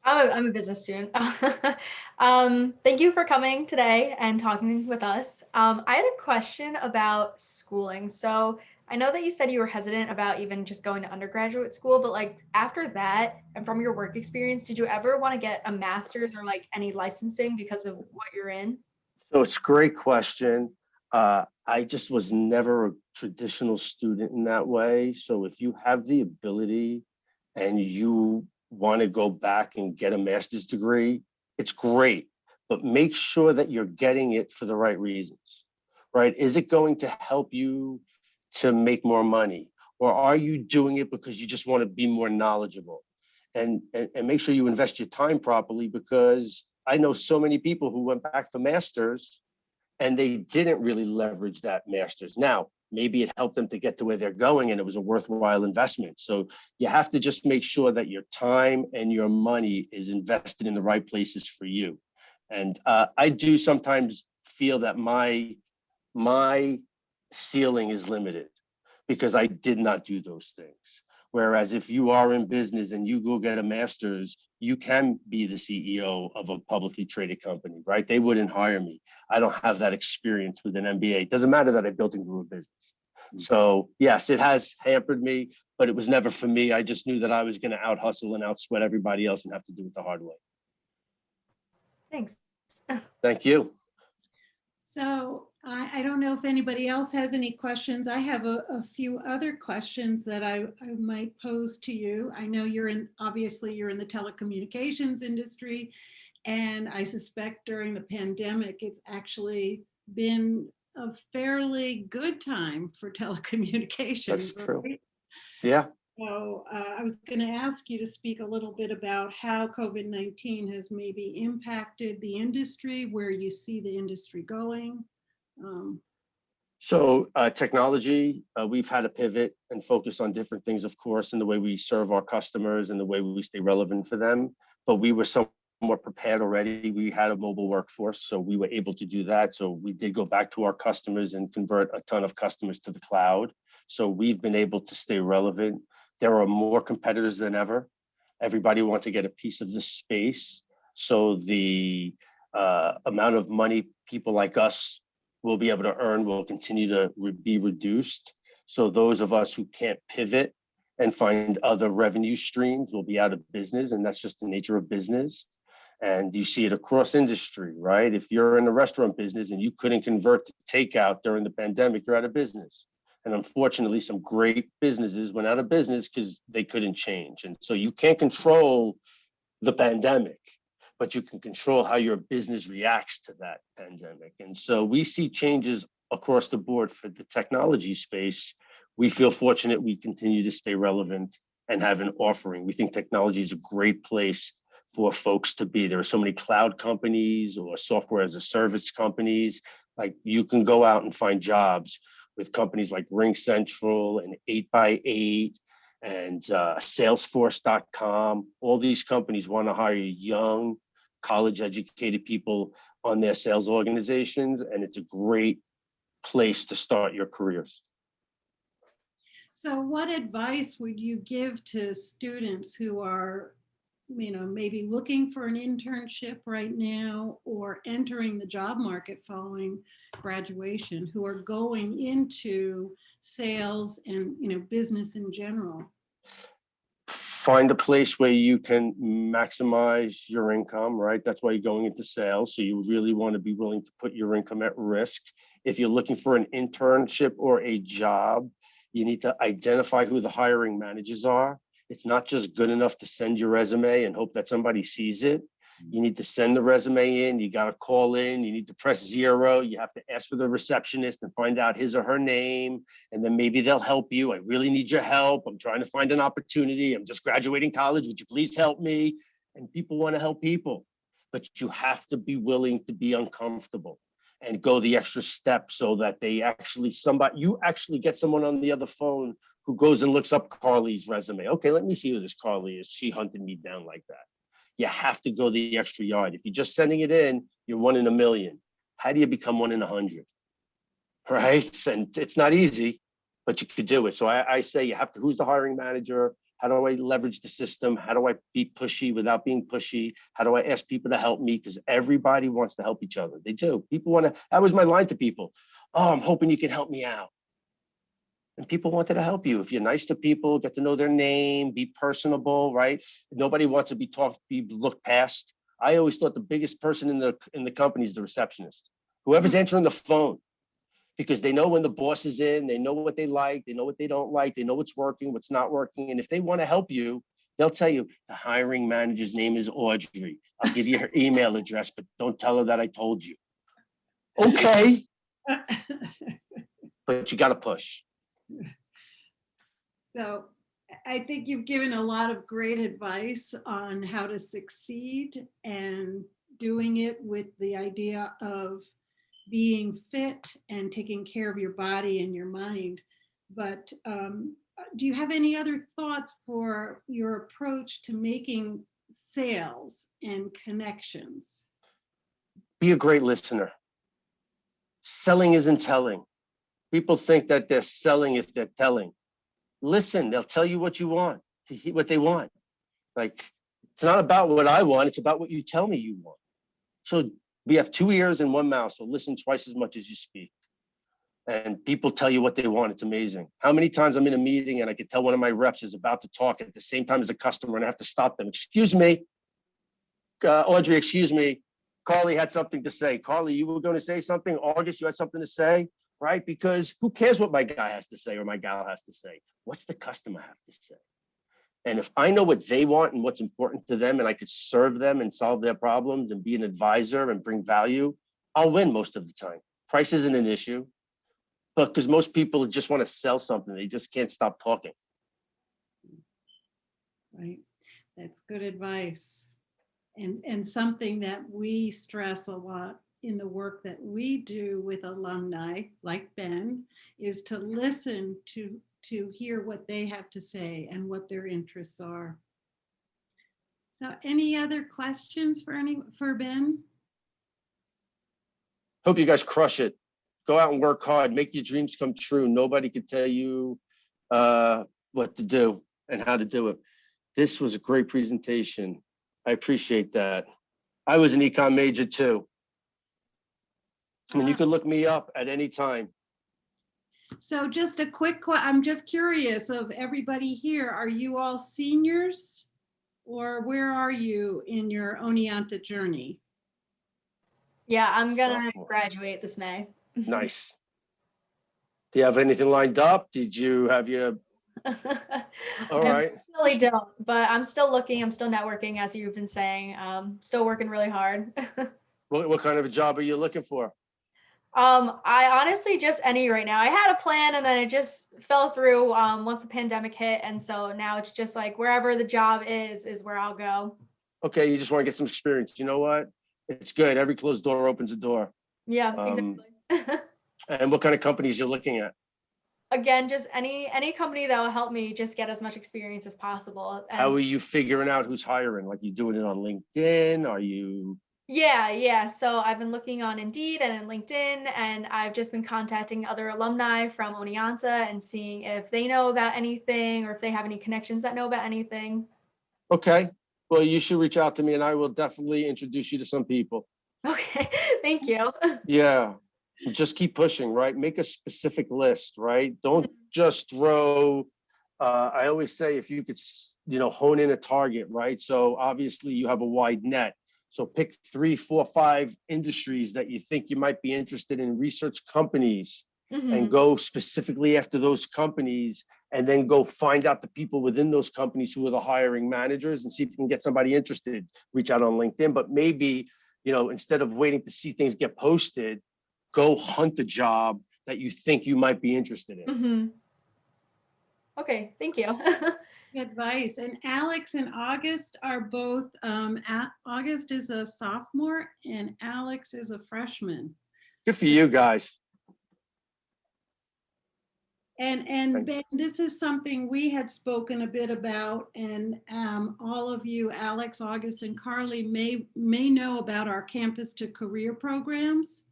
S5: I'm a business student. Thank you for coming today and talking with us. I had a question about schooling. So I know that you said you were hesitant about even just going to undergraduate school, but like after that and from your work experience, did you ever want to get a master's or like any licensing because of what you're in?
S1: So it's a great question. I just was never a traditional student in that way. So if you have the ability and you want to go back and get a master's degree, it's great, but make sure that you're getting it for the right reasons, right? Is it going to help you to make more money? Or are you doing it because you just want to be more knowledgeable? And make sure you invest your time properly, because I know so many people who went back for masters and they didn't really leverage that master's. Now, maybe it helped them to get to where they're going and it was a worthwhile investment. So you have to just make sure that your time and your money is invested in the right places for you. And I do sometimes feel that my ceiling is limited because I did not do those things. Whereas if you are in business and you go get a master's, you can be the CEO of a publicly traded company, right? They wouldn't hire me. I don't have that experience with an MBA. It doesn't matter that I built and grew a business. So yes, it has hampered me, but it was never for me. I just knew that I was going to out hustle and out sweat everybody else and have to do it the hard way.
S5: Thanks.
S1: Thank you.
S4: So I don't know if anybody else has any questions. I have a few other questions that I might pose to you. I know obviously you're in the telecommunications industry, and I suspect during the pandemic, it's actually been a fairly good time for telecommunications.
S1: That's true.
S4: Right?
S1: Yeah.
S4: So I was going to ask you to speak a little bit about how COVID-19 has maybe impacted the industry, where you see the industry going.
S1: So technology, we've had to pivot and focus on different things, of course, in the way we serve our customers and the way we stay relevant for them. But we were somewhat more prepared already. We had a mobile workforce, so we were able to do that. So we did go back to our customers and convert a ton of customers to the cloud. So we've been able to stay relevant. There are more competitors than ever. Everybody wants to get a piece of this space. So the amount of money people like us will be able to earn will continue to be reduced. So those of us who can't pivot and find other revenue streams will be out of business, and that's just the nature of business. And you see it across industry, right? If you're in the restaurant business and you couldn't convert to takeout during the pandemic, you're out of business. And unfortunately, some great businesses went out of business because they couldn't change. And so you can't control the pandemic, but you can control how your business reacts to that pandemic. And so we see changes across the board for the technology space. We feel fortunate we continue to stay relevant and have an offering. We think technology is a great place for folks to be. There are so many cloud companies or software as a service companies. Like, you can go out and find jobs with companies like Ring Central and 8x8 and Salesforce.com. All these companies want to hire young, college-educated people on their sales organizations, and it's a great place to start your careers.
S4: So what advice would you give to students who are, maybe looking for an internship right now or entering the job market following graduation, who are going into sales and, business in general?
S1: Find a place where you can maximize your income, right? That's why you're going into sales. So you really want to be willing to put your income at risk. If you're looking for an internship or a job, you need to identify who the hiring managers are. It's not just good enough to send your resume and hope that somebody sees it. You need to send the resume in, you got to call in, you need to press 0, you have to ask for the receptionist and find out his or her name, and then maybe they'll help you. I really need your help. I'm trying to find an opportunity. I'm just graduating college. Would you please help me? And people want to help people, but you have to be willing to be uncomfortable and go the extra step so that you actually get someone on the other phone who goes and looks up Carly's resume. Okay, let me see who this Carly is. She hunted me down like that. You have to go the extra yard. If you're just sending it in, you're 1 in a million. How do you become 1 in 100? Right? And it's not easy, but you could do it. So I say you have to, who's the hiring manager? How do I leverage the system? How do I be pushy without being pushy? How do I ask people to help me? Because everybody wants to help each other. They do. People want to, that was my line to people. Oh, I'm hoping you can help me out. And people wanted to help you. If you're nice to people, get to know their name, be personable, right? Nobody wants to be looked past. I always thought the biggest person in the company is the receptionist, whoever's answering the phone, because they know when the boss is in, they know what they like, they know what they don't like, they know what's working, what's not working. And if they want to help you, they'll tell you the hiring manager's name is Audrey. I'll give you her email address, but don't tell her that I told you. Okay. But you got to push.
S4: So I think you've given a lot of great advice on how to succeed and doing it with the idea of being fit and taking care of your body and your mind. But do you have any other thoughts for your approach to making sales and connections?
S1: Be a great listener. Selling isn't telling. People think that they're selling if they're telling. Listen, they'll tell you what you want, what they want. Like, it's not about what I want, it's about what you tell me you want. So we have 2 ears and 1 mouth, so listen twice as much as you speak. And people tell you what they want. It's amazing. How many times I'm in a meeting and I could tell one of my reps is about to talk at the same time as a customer and I have to stop them. Excuse me, Audrey, excuse me. Carly had something to say. Carly, you were going to say something? August, you had something to say? Right? Because who cares what my guy has to say or my gal has to say? What's the customer have to say? And if I know what they want and what's important to them and I could serve them and solve their problems and be an advisor and bring value, I'll win most of the time. Price isn't an issue, but because most people just want to sell something. They just can't stop talking.
S4: Right. That's good advice. And something that we stress a lot in the work that we do with alumni like Ben is to listen to hear what they have to say and what their interests are. So any other questions for Ben?
S1: Hope you guys crush it. Go out and work hard. Make your dreams come true. Nobody can tell you what to do and how to do it. This was a great presentation. I appreciate that. I was an econ major too. And you can look me up at any time.
S4: So just a quick, I'm just curious of everybody here, are you all seniors? Or where are you in your Oneonta journey?
S5: Yeah, I'm gonna
S1: Sophomore.
S5: graduate this May.
S1: Nice. Do you have anything lined up? Did you have your, all right.
S5: I really don't, but I'm still looking. I'm still networking, as you've been saying. Still working really hard.
S1: What kind of a job are you looking for?
S5: I honestly just any right now. I had a plan and then it just fell through once the pandemic hit. And so now it's just like wherever the job is where I'll go.
S1: Okay, you just want to get some experience. You know what? It's good. Every closed door opens a door.
S5: Yeah, exactly.
S1: And what kind of companies you're looking at?
S5: Again, just any company that will help me just get as much experience as possible. And
S1: How are you figuring out who's hiring? Like, you doing it on LinkedIn? Are you?
S5: yeah. So I've been looking on Indeed and in LinkedIn, and I've just been contacting other alumni from Oneonta and seeing if they know about anything or if they have any connections that know about anything.
S1: Okay. Well, you should reach out to me and I will definitely introduce you to some people.
S5: Okay, thank you.
S1: Yeah. Just keep pushing, right? Make a specific list, right? Don't just throw, I always say if you could, hone in a target, right? So obviously you have a wide net. So pick 3, 4, 5 industries that you think you might be interested in, research companies, and go specifically after those companies, and then go find out the people within those companies who are the hiring managers and see if you can get somebody interested. Reach out on LinkedIn, but maybe, instead of waiting to see things get posted, go hunt the job that you think you might be interested in.
S5: Okay, thank you.
S4: Advice. And Alex and August are both, August is a sophomore and Alex is a freshman.
S1: Good for you guys.
S4: And Ben, this is something we had spoken a bit about, and all of you, Alex, August, and Carly may know about our campus to career programs,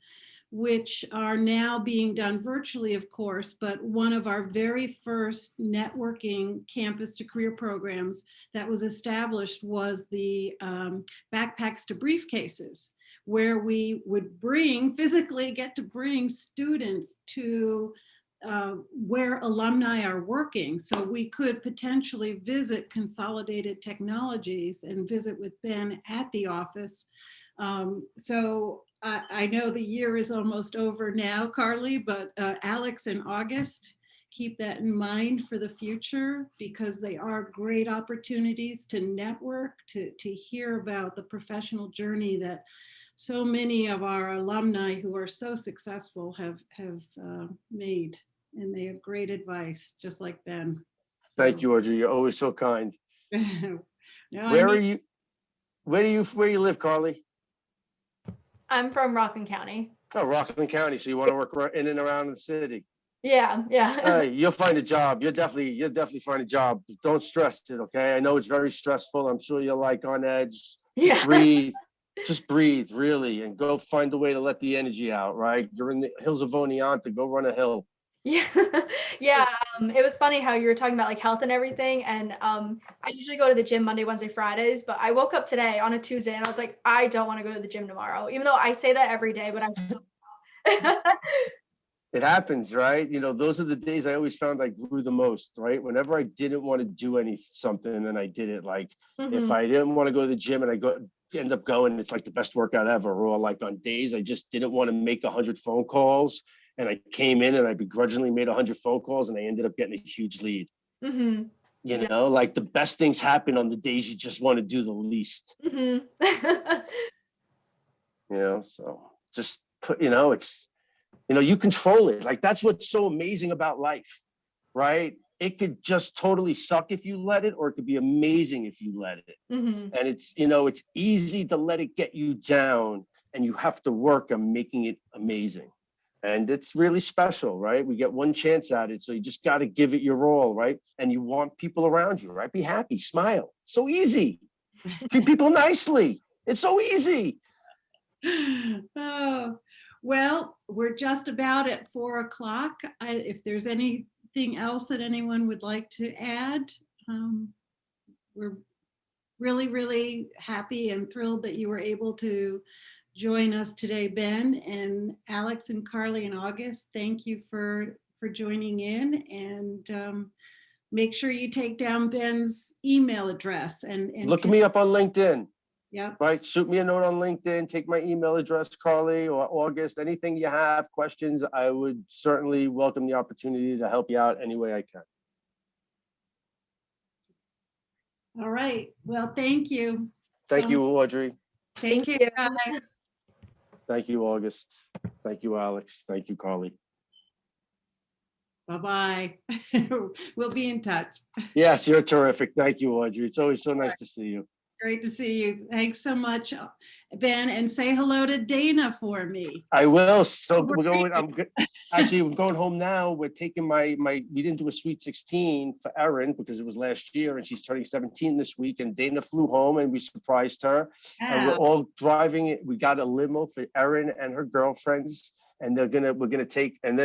S4: which are now being done virtually, of course, but one of our very first networking campus to career programs that was established was the backpacks to briefcases, where we would physically get to bring students to where alumni are working. So we could potentially visit Consolidated Technologies and visit with Ben at the office. So I know the year is almost over now, Carly, but Alex and August, keep that in mind for the future, because they are great opportunities to network, to hear about the professional journey that so many of our alumni who are so successful have made. And they have great advice, just like Ben.
S1: Thank you, Audrey. You're always so kind.
S4: No,
S1: Where you live, Carly?
S5: I'm from Rockland County.
S1: Oh, Rockland County. So you want to work in and around the city?
S5: Yeah.
S1: Hey, you'll find a job. You'll definitely find a job. Don't stress it, okay? I know it's very stressful. I'm sure you're like on edge. Just breathe, really, and go find a way to let the energy out, right? You're in the hills of Oneonta, go run a hill.
S5: Yeah. It was funny how you were talking about like health and everything. And I usually go to the gym Monday, Wednesday, Fridays, but I woke up today on a Tuesday and I was like, I don't want to go to the gym tomorrow, even though I say that every day, but I'm still.
S1: It happens, right? Those are the days I always found I grew the most, right? Whenever I didn't want to do something and I did it, like if I didn't want to go to the gym and I end up going, it's like the best workout ever. Or like on days I just didn't want to make 100 phone calls, and I came in and I begrudgingly made 100 phone calls and I ended up getting a huge lead. Like the best things happen on the days you just want to do the least. So just put, it's, you control it. Like that's what's so amazing about life, right? It could just totally suck if you let it, or it could be amazing if you let it. And it's, it's easy to let it get you down, and you have to work on making it amazing. And it's really special, right? We get one chance at it. So you just got to give it your all, right? And you want people around you, right? Be happy, smile. So easy. Treat people nicely. It's so easy.
S4: Oh, well, we're just about at 4 o'clock. If there's anything else that anyone would like to add, we're really, really happy and thrilled that you were able to join us today, Ben. And Alex and Carly and August, thank you for joining in. And make sure you take down Ben's email address and
S1: Look me up on LinkedIn.
S4: Yep.
S1: Right, shoot me a note on LinkedIn, take my email address, Carly or August, anything you have, questions, I would certainly welcome the opportunity to help you out any way I can.
S4: All right. Well, thank you.
S1: Thank
S4: So
S1: you, Audrey.
S4: Take
S5: Thank
S4: care,
S5: you.
S4: guys.
S1: Thank you, August. Thank you, Alex. Thank you, Carly.
S4: Bye-bye. We'll be in touch.
S1: Yes, you're terrific. Thank you, Audrey. It's always so nice to see you.
S4: Great to see you. Thanks so much, Ben, and say hello to Dana for me.
S1: I will. So we're going, actually, we're going home now. We're taking we didn't do a Sweet 16 for Erin because it was last year and she's turning 17 this week. And Dana flew home and we surprised her. And we're all driving it. We got a limo for Erin and her girlfriends. And we're gonna take, and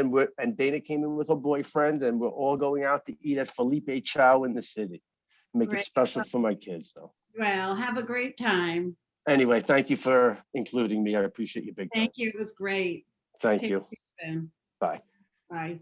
S1: Dana came in with her boyfriend and we're all going out to eat at Felipe Chow in the city. Make it special for my kids though.
S4: Well, have a great time.
S1: Anyway, thank you for including me. I appreciate you big time.
S4: Thank you. It was great.
S1: Thank
S4: Take
S1: you.
S4: care, Ben.
S1: Bye.
S4: Bye.